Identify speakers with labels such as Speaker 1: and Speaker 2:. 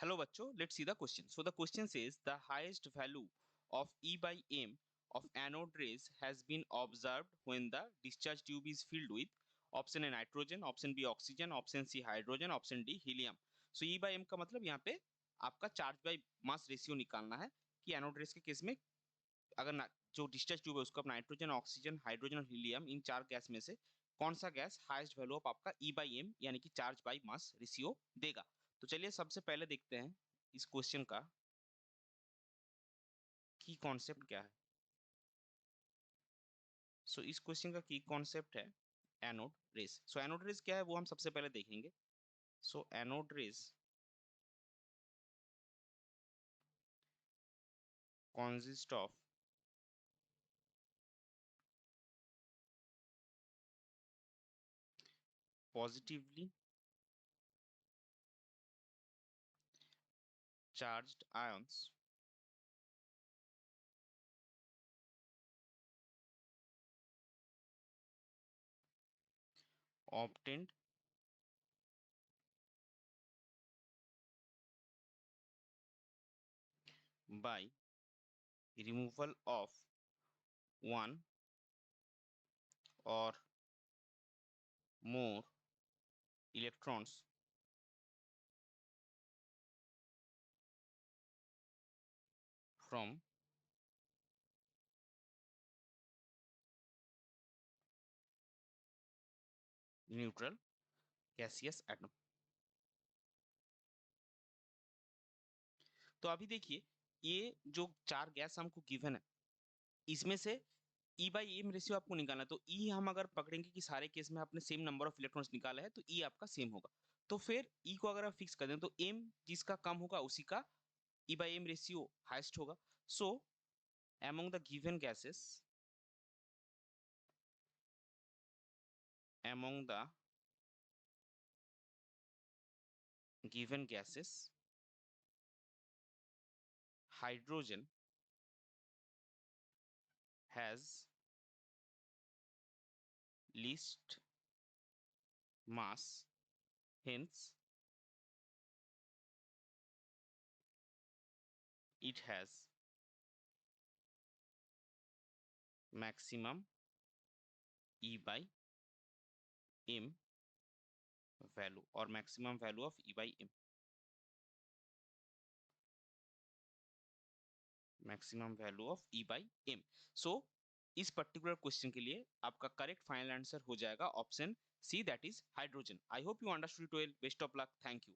Speaker 1: Hello bachcho, let's see the question. So the question says the highest value of E by M of anode rays has been observed when the discharge tube is filled with option A nitrogen, option B oxygen, option C hydrogen, option D helium. So E by M का मतलब यहाँ पे आपका charge by mass ratio निकालना है कि anode rays के case में अगर जो डिस्चार्ज ट्यूब है उसको आप नाइट्रोजन, ऑक्सीजन, हाइड्रोजन और हीलियम इन चार गैस में से कौन सा गैस हाईएस्ट वैल्यू ऑफ आपका ई बाई एम यानी कि चार्ज बाई मास रेशियो देगा। तो चलिए सबसे पहले देखते हैं इस क्वेश्चन का की कॉन्सेप्ट क्या है। सो इस क्वेश्चन का की कॉन्सेप्ट है anode rays. So anode rays क्या है वो हम सबसे पहले देखेंगे। So anode rays consist of positively charged ions obtained by removal of one or more electrons from neutral gaseous atom। तो अभी देखिए ये जो चार गैस हमको गिवन है इसमें से ई बाई एम रेशियो आपको निकालना है। तो ई हम अगर पकड़ेंगे कि सारे केस में आपने सेम नंबर ऑफ इलेक्ट्रॉन्स निकाला है तो ई आपका सेम होगा। तो फिर ई को अगर आप फिक्स कर दें तो एम जिसका कम होगा उसी का ई बाई एम रेशियो हाईएस्ट होगा। सो among the given gases among the given gases hydrogen has least mass, hence it has maximum E by M value or maximum value of E by M, maximum value of E by M। So इस particular question के लिए आपका correct final answer हो जाएगा option see that is hydrogen. I hope you understood it well. Best of luck, thank you.